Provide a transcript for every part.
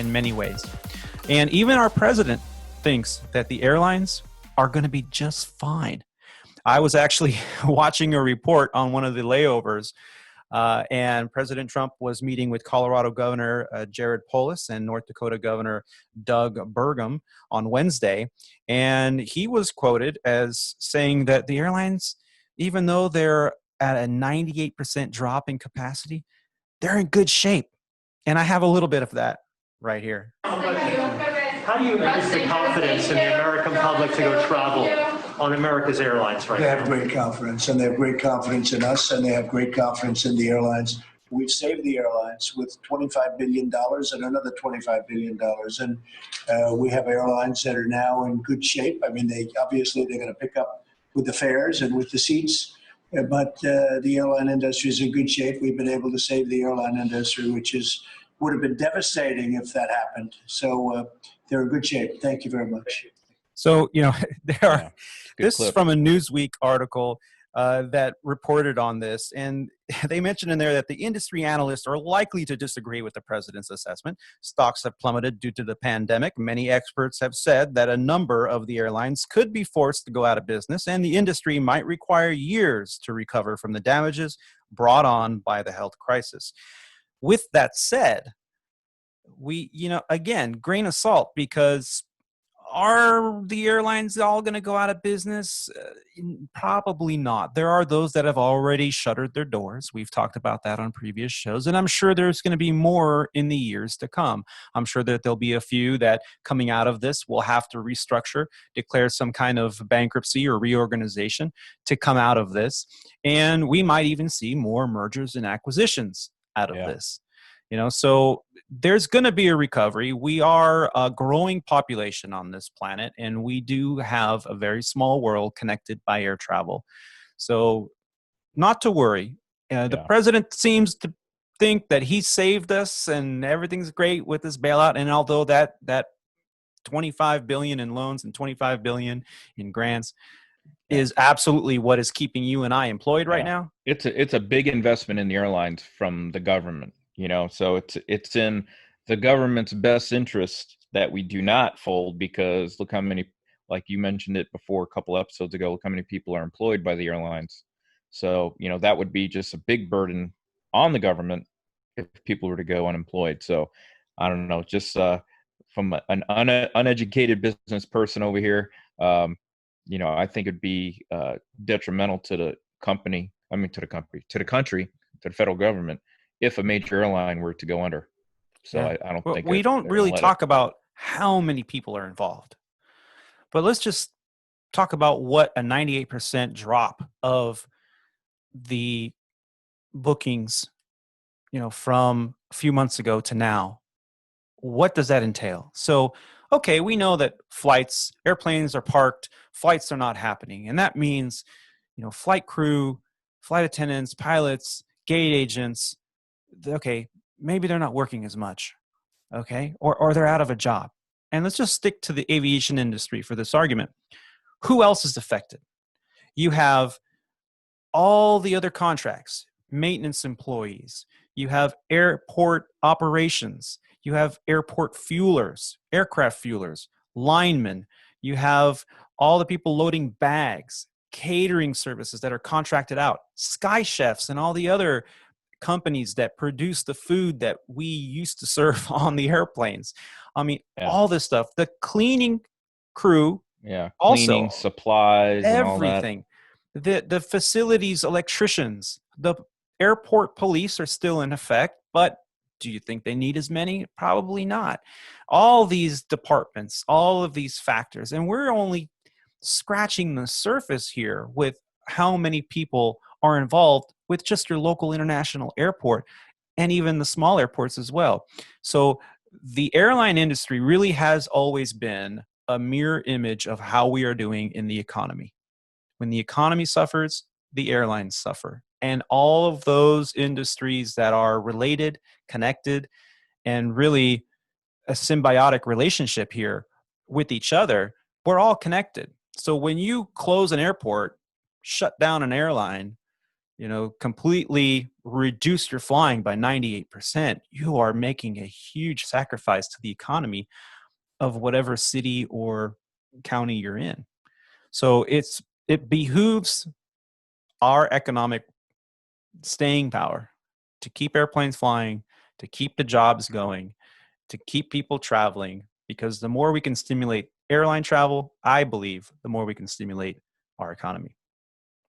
in many ways. And even our president thinks that the airlines are going to be just fine. I was actually watching a report on one of the layovers, and President Trump was meeting with Colorado Governor Jared Polis and North Dakota Governor Doug Burgum on Wednesday. And he was quoted as saying that the airlines, even though they're at a 98% drop in capacity, they're in good shape. And I have a little bit of that right here. How do you increase the confidence in the American public to go travel on America's airlines right now? They have great confidence, and they have great confidence in us, and they have great confidence in the airlines. We've saved the airlines with $25 billion and another $25 billion. And we have airlines that are now in good shape. I mean, they're going to pick up with the fares and with the seats. But the airline industry is in good shape. We've been able to save the airline industry, which would have been devastating if that happened. So they're in good shape. Thank you very much. So, this is from a Newsweek article that reported on this. And they mentioned in there that the industry analysts are likely to disagree with the president's assessment. Stocks have plummeted due to the pandemic. Many experts have said that a number of the airlines could be forced to go out of business, and the industry might require years to recover from the damages brought on by the health crisis. With that said, again, grain of salt, because are the airlines all going to go out of business? Probably not. There are those that have already shuttered their doors. We've talked about that on previous shows, and I'm sure there's going to be more in the years to come. I'm sure that there'll be a few that coming out of this will have to restructure, declare some kind of bankruptcy or reorganization to come out of this. And we might even see more mergers and acquisitions out of this. So there's going to be a recovery. We are a growing population on this planet, and we do have a very small world connected by air travel. So not to worry. The president seems to think that he saved us and everything's great with this bailout. And although that $25 billion in loans and $25 billion in grants is absolutely what is keeping you and I employed right now. It's a big investment in the airlines from the government. So it's in the government's best interest that we do not fold, because look how many, like you mentioned it before a couple episodes ago, look how many people are employed by the airlines. So, that would be just a big burden on the government if people were to go unemployed. So I don't know, just from an uneducated business person over here, I think it'd be detrimental to the country, to the federal government, if a major airline were to go under. So I don't think we don't really talk about how many people are involved, but let's just talk about what a 98% drop of the bookings, from a few months ago to now, what does that entail? So, okay, we know that airplanes are parked, flights are not happening. And that means, flight crew, flight attendants, pilots, gate agents, okay, maybe they're not working as much, okay, or they're out of a job. And let's just stick to the aviation industry for this argument. Who else is affected? You have all the other contracts, maintenance employees, you have airport operations, you have airport fuelers, aircraft fuelers, linemen, you have all the people loading bags, catering services that are contracted out, sky chefs, and all the other companies that produce the food that we used to serve on the airplanes. I mean, all this stuff, the cleaning crew, cleaning supplies, everything, and all that. The facilities electricians, the airport police are still in effect, but do you think they need as many? Probably not. All these departments, all of these factors, and we're only scratching the surface here with how many people are involved with just your local international airport and even the small airports as well. So the airline industry really has always been a mirror image of how we are doing in the economy. When the economy suffers, the airlines suffer. And all of those industries that are related, connected, and really a symbiotic relationship here with each other, we're all connected. So when you close an airport, shut down an airline, completely reduce your flying by 98%, you are making a huge sacrifice to the economy of whatever city or county you're in. So it behooves our economic staying power to keep airplanes flying, to keep the jobs going, to keep people traveling, because the more we can stimulate airline travel, I believe, the more we can stimulate our economy.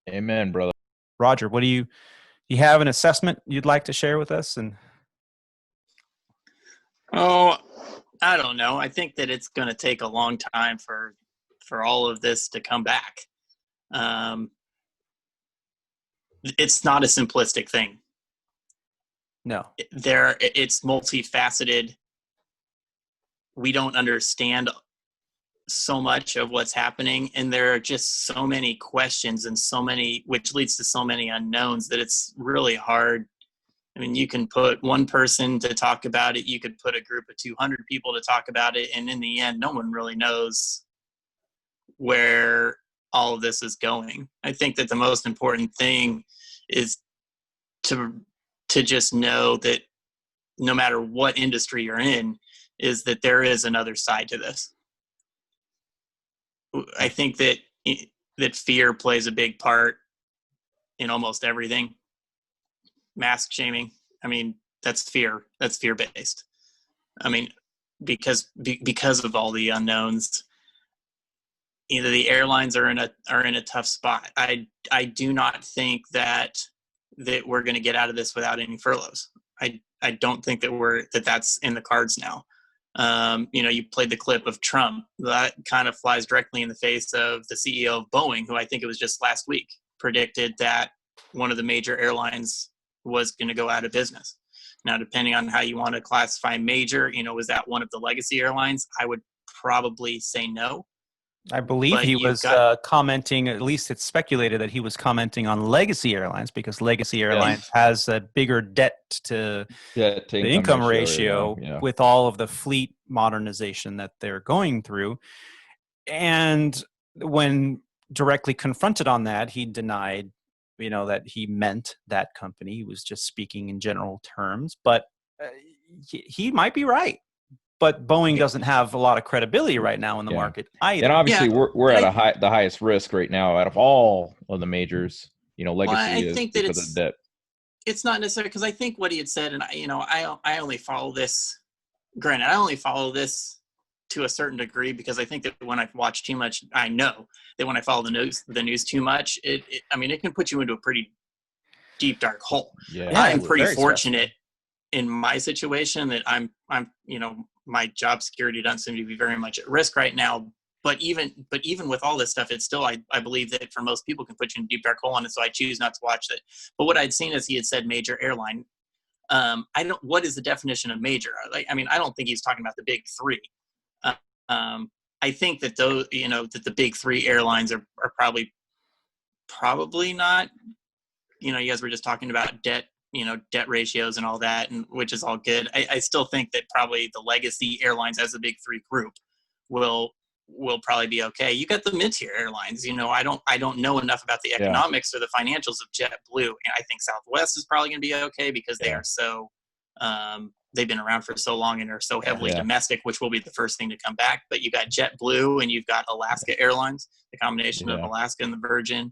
Amen, brother. Roger, what do you have an assessment you'd like to share with us? And Oh, I don't know. I think that it's going to take a long time for all of this to come back. It's not a simplistic thing. no, It's multifaceted. We don't understand so much of what's happening, and there are just so many questions and so many, which leads to so many unknowns, that it's really hard. I mean, you can put one person to talk about it, you could put a group of 200 people to talk about it, and in the end, no one really knows where all of this is going. I think that the most important thing is to just know that no matter what industry you're in, is that there is another side to this. I think that fear plays a big part in almost everything. Mask shaming, I mean, that's fear. That's fear-based. I mean, because of all the unknowns, the airlines are in a tough spot. I do not think that we're going to get out of this without any furloughs. I don't think that that's in the cards now. You played the clip of Trump. That kind of flies directly in the face of the CEO of Boeing, who I think it was just last week predicted that one of the major airlines was going to go out of business. Now, depending on how you want to classify major, was that one of the legacy airlines? I would probably say no. I believe But he was commenting, at least it's speculated that he was commenting on legacy airlines, because legacy airlines has a bigger debt to the income ratio with all of the fleet modernization that they're going through. And when directly confronted on that, he denied, that he meant that company. He was just speaking in general terms, but he might be right. But Boeing doesn't have a lot of credibility right now in the market either. And obviously, we're at the highest risk right now out of all of the majors. Legacy I think that because of debt. It's not necessarily, because I think what he had said, and I only follow this. Granted, I only follow this to a certain degree, because I think that when I watch too much, I know that when I follow the news too much, it can put you into a pretty deep, dark hole. Yeah, I'm pretty fortunate in my situation that I'm my job security doesn't seem to be very much at risk right now. But even with all this stuff, it's still, I believe that for most people can put you in a deep dark hole on it. So I choose not to watch it. But what I'd seen is he had said major airline. What is the definition of major? I don't think he's talking about the big three. I think that that the big three airlines are probably not, you guys were just talking about debt ratios and all that, and which is all good. I still think that probably the legacy airlines as a big three group will probably be okay. You got the mid-tier airlines. I don't know enough about the economics or the financials of JetBlue, and I think Southwest is probably going to be okay, because they are so they've been around for so long and are so heavily domestic, which will be the first thing to come back. But you got JetBlue and you've got Alaska Airlines, the combination of Alaska and the Virgin.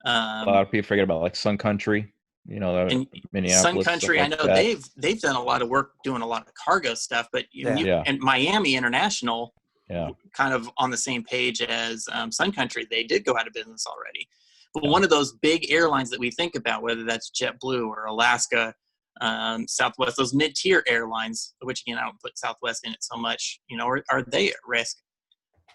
A lot of people forget about like Sun Country. And Minneapolis, Sun Country, like I know that. they've done a lot of work doing a lot of cargo stuff, but and Miami International, kind of on the same page as Sun Country, they did go out of business already. But one of those big airlines that we think about, whether that's JetBlue or Alaska, Southwest, those mid-tier airlines, which again I don't put Southwest in it so much, are they at risk?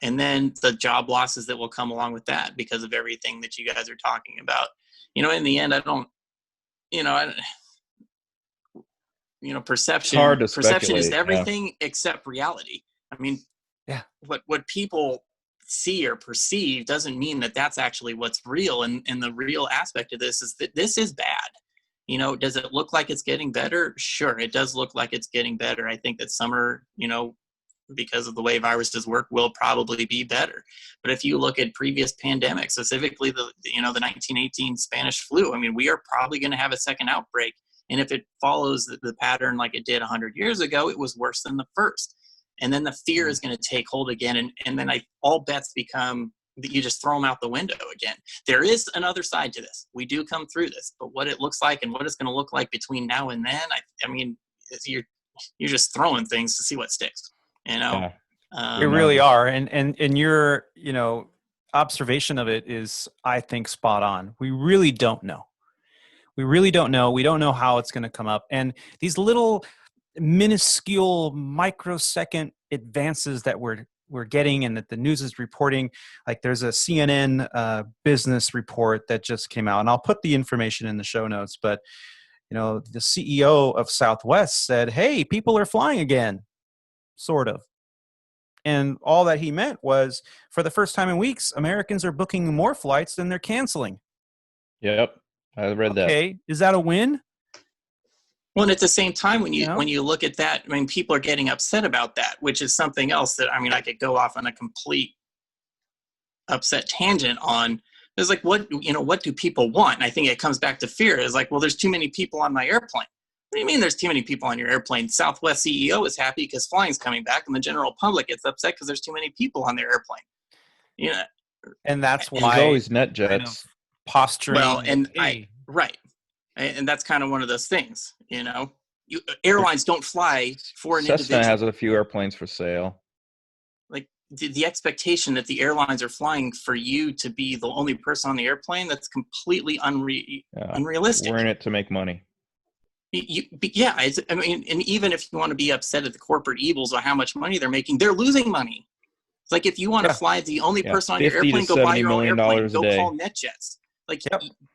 And then the job losses that will come along with that because of everything that you guys are talking about. In the end, I don't. Perception is everything except reality. What people see or perceive doesn't mean that that's actually what's real. And the real aspect of this is that this is bad. Does it look like it's getting better? Sure, it does look like it's getting better. I think that summer, because of the way viruses work, will probably be better. But if you look at previous pandemics, specifically the 1918 Spanish flu, I mean, we are probably going to have a second outbreak. And if it follows the pattern like it did 100 years ago, it was worse than the first. And then the fear is going to take hold again. And then all bets become that you just throw them out the window again. There is another side to this. We do come through this, but what it looks like and what it's going to look like between now and then, I mean, you're just throwing things to see what sticks. Yeah. We really are. And your, observation of it is, I think, spot on. We really don't know. We really don't know. We don't know how it's going to come up. And these little minuscule microsecond advances that we're getting and that the news is reporting, like there's a CNN business report that just came out, and I'll put the information in the show notes, but the CEO of Southwest said, hey, people are flying again, sort of. And all that he meant was, for the first time in weeks, Americans are booking more flights than they're canceling. Yep. I read that. Okay, is that a win? Well, and at the same time, when you look at that, I mean, people are getting upset about that, which is something else that, I mean, I could go off on a complete upset tangent on. It's like, what do people want? And I think it comes back to fear. It's like, well, there's too many people on my airplane. What do you mean there's too many people on your airplane? Southwest CEO is happy because flying's coming back, and the general public gets upset because there's too many people on their airplane. And that's why there's always net jets. Posturing. Well, and right. And that's kind of one of those things, airlines don't fly for an individual. Cessna has a few airplanes for sale. Like the expectation that the airlines are flying for you to be the only person on the airplane, that's completely unrealistic. We're in it to make money. I mean, and even if you want to be upset at the corporate evils or how much money they're making, they're losing money. It's like, if you want to fly the only person on your airplane, go buy your own airplane, go call NetJets. Like,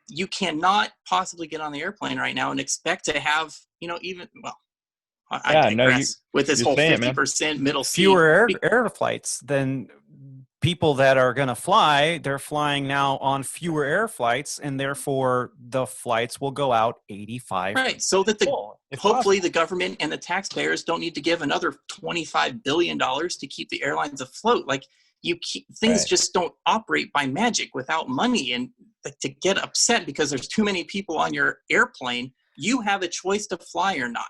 you cannot possibly get on the airplane right now and expect to have, I digress with this whole 50% middle seat. Fewer air flights than people that are going to fly. They're flying now on fewer air flights, and therefore the flights will go out 85%. Right, so that hopefully the government and the taxpayers don't need to give another $25 billion to keep the airlines afloat. Like, things just don't operate by magic without money. And to get upset because there's too many people on your airplane, you have a choice to fly or not.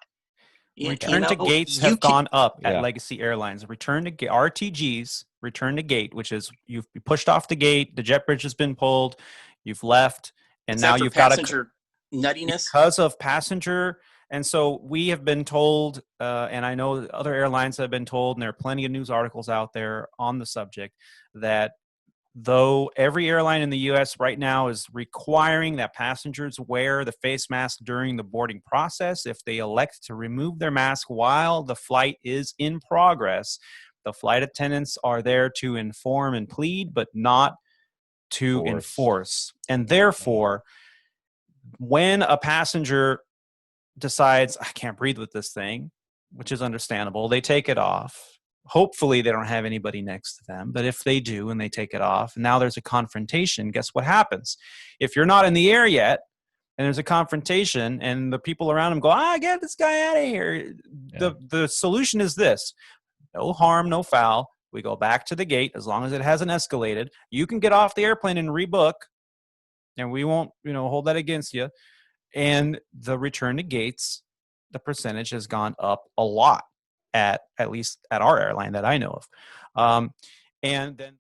Return to gates have gone up at Legacy Airlines. Return to RTGs, return to gate, which is you've pushed off the gate, the jet bridge has been pulled, you've left, and now you've got passenger nuttiness because of passenger. And so we have been told, and I know other airlines have been told, and there are plenty of news articles out there on the subject, that though every airline in the U.S. right now is requiring that passengers wear the face mask during the boarding process, if they elect to remove their mask while the flight is in progress, the flight attendants are there to inform and plead, but not to enforce. And therefore, when a passenger decides, I can't breathe with this thing, which is understandable, they take it off. Hopefully they don't have anybody next to them, but if they do and they take it off, and now there's a confrontation, guess what happens? If you're not in the air yet and there's a confrontation and the people around him go, get this guy out of here. Yeah. The solution is this: no harm, no foul. We go back to the gate as long as it hasn't escalated. You can get off the airplane and rebook, and we won't, hold that against you. And the return to gates, the percentage has gone up a lot at least at our airline that I know of. And then